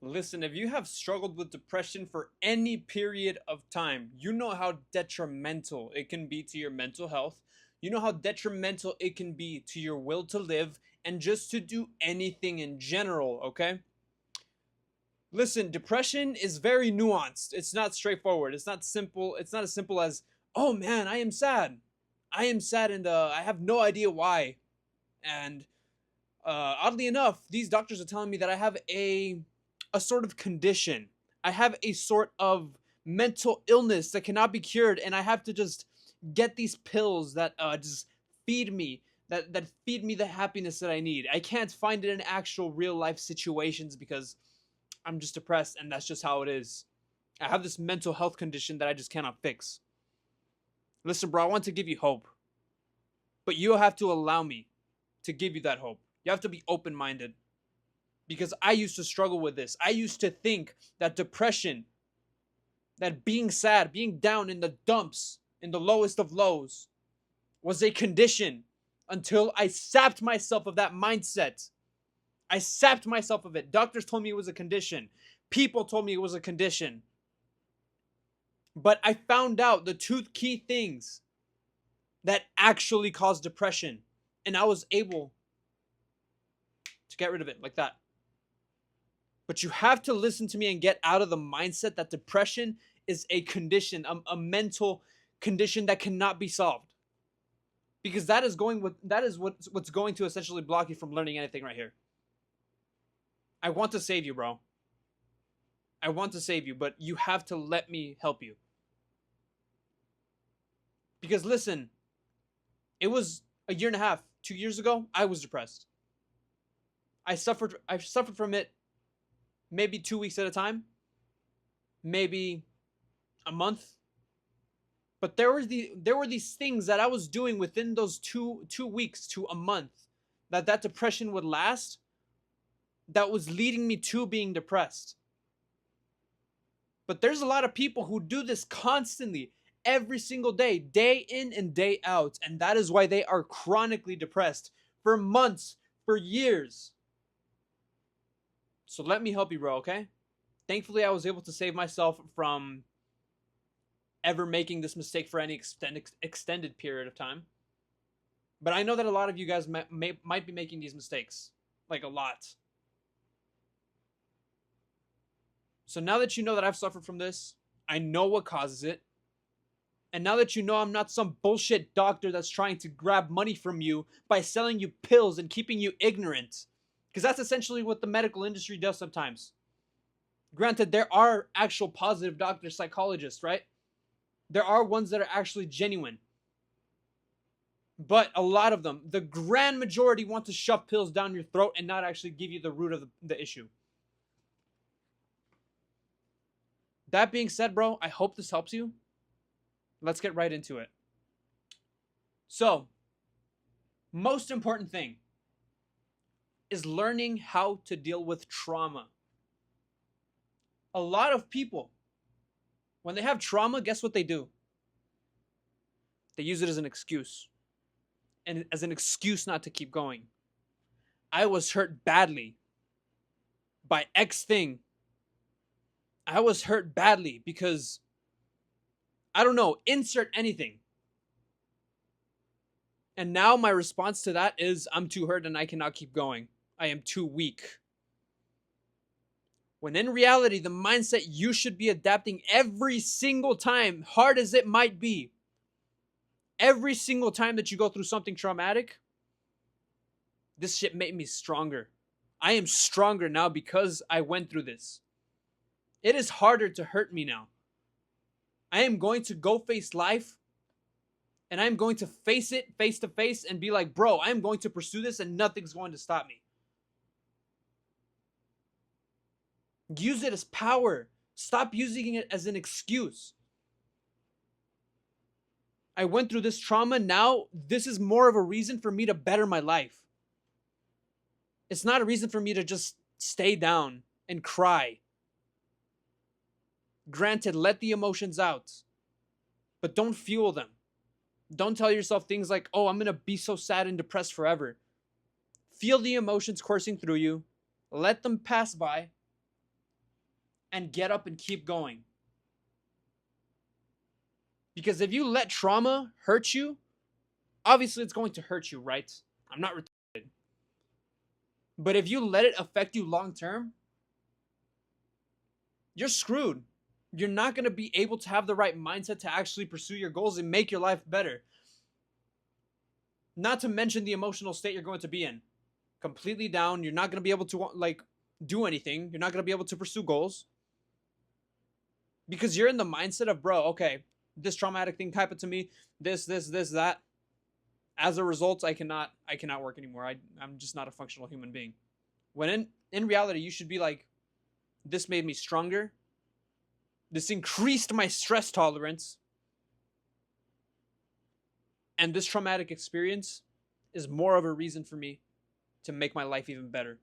Listen, if you have struggled with depression for any period of time, you know how detrimental it can be to your mental health. You know how detrimental it can be to your will to live and just to do anything in general, okay? Listen, depression is very nuanced. It's not straightforward. It's not simple. It's not as simple as, "Oh man, I am sad. I am sad and I have no idea why." And oddly enough, these doctors are telling me that I have a sort of condition. I have a sort of mental illness that cannot be cured, and I have to just get these pills that just feed me, that feed me the happiness that I need. I can't find it in actual real life situations because I'm just depressed, and that's just how it is. I have this mental health condition that I just cannot fix. Listen, bro, I want to give you hope, but you have to allow me to give you that hope. You have to be open minded because I used to struggle with this. I used to think that depression, that being sad, being down in the dumps, in the lowest of lows, was a condition until I sapped myself of that mindset. I sapped myself of it. Doctors told me it was a condition. People told me it was a condition. But I found out the two key things that actually cause depression. And I was able to get rid of it like that. But you have to listen to me and get out of the mindset that depression is a condition, a mental condition that cannot be solved. Because that is what's going to essentially block you from learning anything right here. I want to save you, bro. I want to save you, but you have to let me help you. Because listen, it was a year and a half, 2 years ago, I was depressed. I suffered from it maybe 2 weeks at a time, maybe a month. But there were these things that I was doing within those two weeks to a month that depression would last, that was leading me to being depressed. But there's a lot of people who do this constantly, every single day, day in and day out, and that is why they are chronically depressed for months, for years. So let me help you, bro, okay? Thankfully, I was able to save myself from ever making this mistake for any extended period of time. But I know that a lot of you guys might be making these mistakes, like a lot. So now that you know that I've suffered from this, I know what causes it. And now that you know I'm not some bullshit doctor that's trying to grab money from you by selling you pills and keeping you ignorant, because that's essentially what the medical industry does sometimes. Granted, there are actual positive doctors, psychologists, right? There are ones that are actually genuine. But a lot of them, the grand majority, want to shove pills down your throat and not actually give you the root of the issue. That being said, bro, I hope this helps you. Let's get right into it. So, most important thing is learning how to deal with trauma. A lot of people, when they have trauma, guess what they do? They use it as an excuse. And as an excuse not to keep going. I was hurt badly by X thing. I was hurt badly because, I don't know, insert anything. And now my response to that is, I'm too hurt and I cannot keep going. I am too weak. When in reality, the mindset you should be adapting every single time, hard as it might be, every single time that you go through something traumatic, this shit made me stronger. I am stronger now because I went through this. It is harder to hurt me now. I am going to go face life, and I'm going to face it face to face and be like, bro, I'm going to pursue this and nothing's going to stop me. Use it as power. Stop using it as an excuse. I went through this trauma. Now, this is more of a reason for me to better my life. It's not a reason for me to just stay down and cry. Granted, let the emotions out, but don't fuel them. Don't tell yourself things like, oh, I'm going to be so sad and depressed forever. Feel the emotions coursing through you. Let them pass by. and get up and keep going. Because if you let trauma hurt you, obviously it's going to hurt you, right? I'm not retarded. But if you let it affect you long term, you're screwed. You're not going to be able to have the right mindset to actually pursue your goals and make your life better. Not to mention the emotional state you're going to be in. Completely down. You're not going to be able to do anything. You're not going to be able to pursue goals. Because you're in the mindset of, bro, okay, this traumatic thing happened to me. This, that. As a result, I cannot work anymore. I'm just not a functional human being. When in reality, you should be like, this made me stronger. This increased my stress tolerance. And this traumatic experience is more of a reason for me to make my life even better.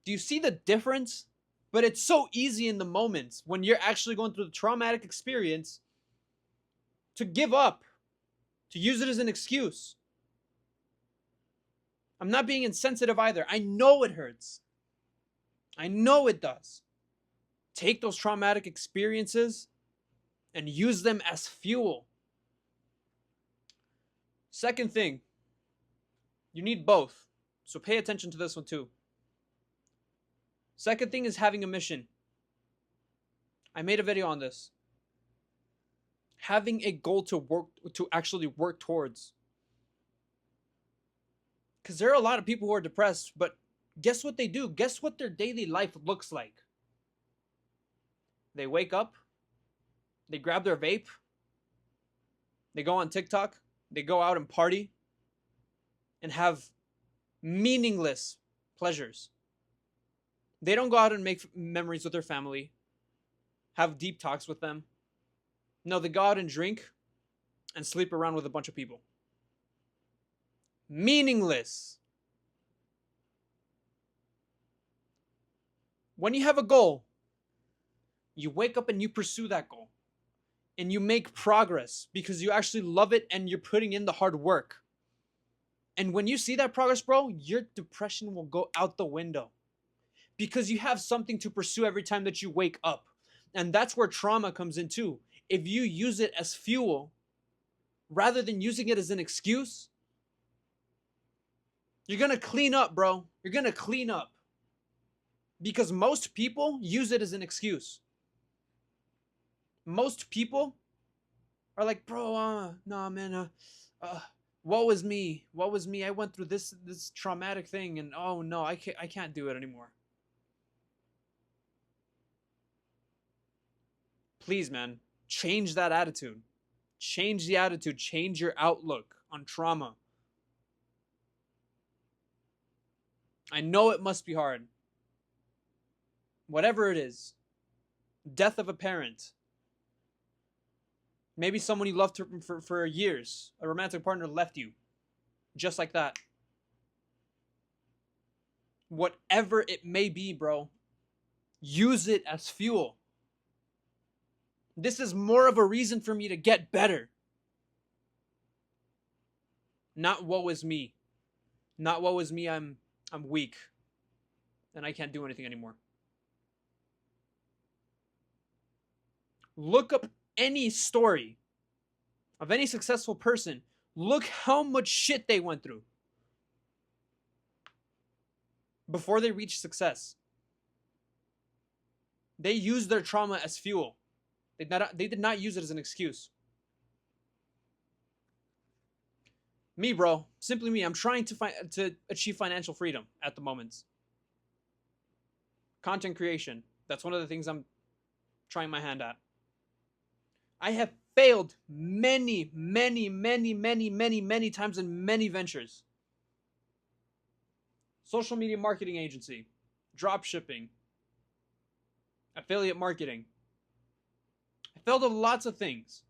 Do you see the difference? But it's so easy in the moments when you're actually going through the traumatic experience to give up, to use it as an excuse. I'm not being insensitive either. I know it hurts. I know it does. Take those traumatic experiences and use them as fuel. Second thing, you need both. So pay attention to this one too. Second thing is having a mission. I made a video on this. Having a goal to actually work towards. Because there are a lot of people who are depressed, but guess what they do? Guess what their daily life looks like? They wake up, they grab their vape, they go on TikTok, they go out and party, and have meaningless pleasures. They don't go out and make memories with their family, have deep talks with them. No, they go out and drink and sleep around with a bunch of people. Meaningless. When you have a goal, you wake up and you pursue that goal. And you make progress because you actually love it and you're putting in the hard work. And when you see that progress, bro, your depression will go out the window. Because you have something to pursue every time that you wake up. And that's where trauma comes in too. If you use it as fuel, rather than using it as an excuse, you're going to clean up, bro. You're going to clean up. Because most people use it as an excuse. Most people are like, bro, nah, man, woe is me. Woe is me. I went through this traumatic thing, and oh no, I can't do it anymore. Please, man, change that attitude. Change the attitude. Change your outlook on trauma. I know it must be hard. Whatever it is. Death of a parent. Maybe someone you loved for years. A romantic partner left you. Just like that. Whatever it may be, bro. Use it as fuel. This is more of a reason for me to get better. Not woe is me. Not woe is me, I'm weak. And I can't do anything anymore. Look up any story of any successful person. Look how much shit they went through before they reached success. They used their trauma as fuel. They did not use it as an excuse. Me, bro, simply me. I'm trying to achieve financial freedom at the moment. Content creation. That's one of the things I'm trying my hand at. I have failed many times in many ventures. Social media marketing agency, drop shipping, affiliate marketing. I failed at lots of things.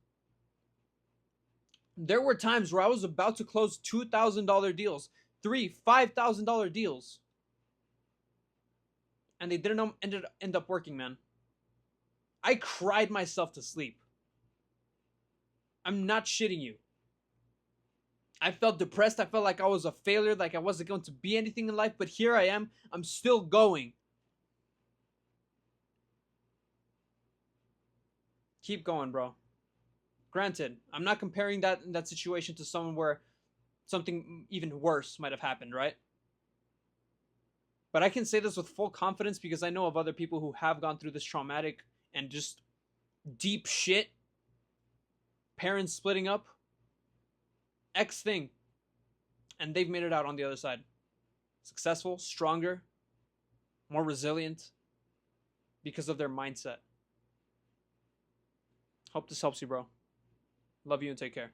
There were times where I was about to close $2,000 deals, $5,000 deals. And they didn't end up working, man. I cried myself to sleep. I'm not shitting you. I felt depressed. I felt like I was a failure, like I wasn't going to be anything in life. But here I am. I'm still going. Keep going, bro. Granted, I'm not comparing that situation to someone where something even worse might have happened, right? But I can say this with full confidence because I know of other people who have gone through this traumatic and just deep shit, parents splitting up, X thing, and they've made it out on the other side. Successful, stronger, more resilient because of their mindset. Hope this helps you, bro. Love you and take care.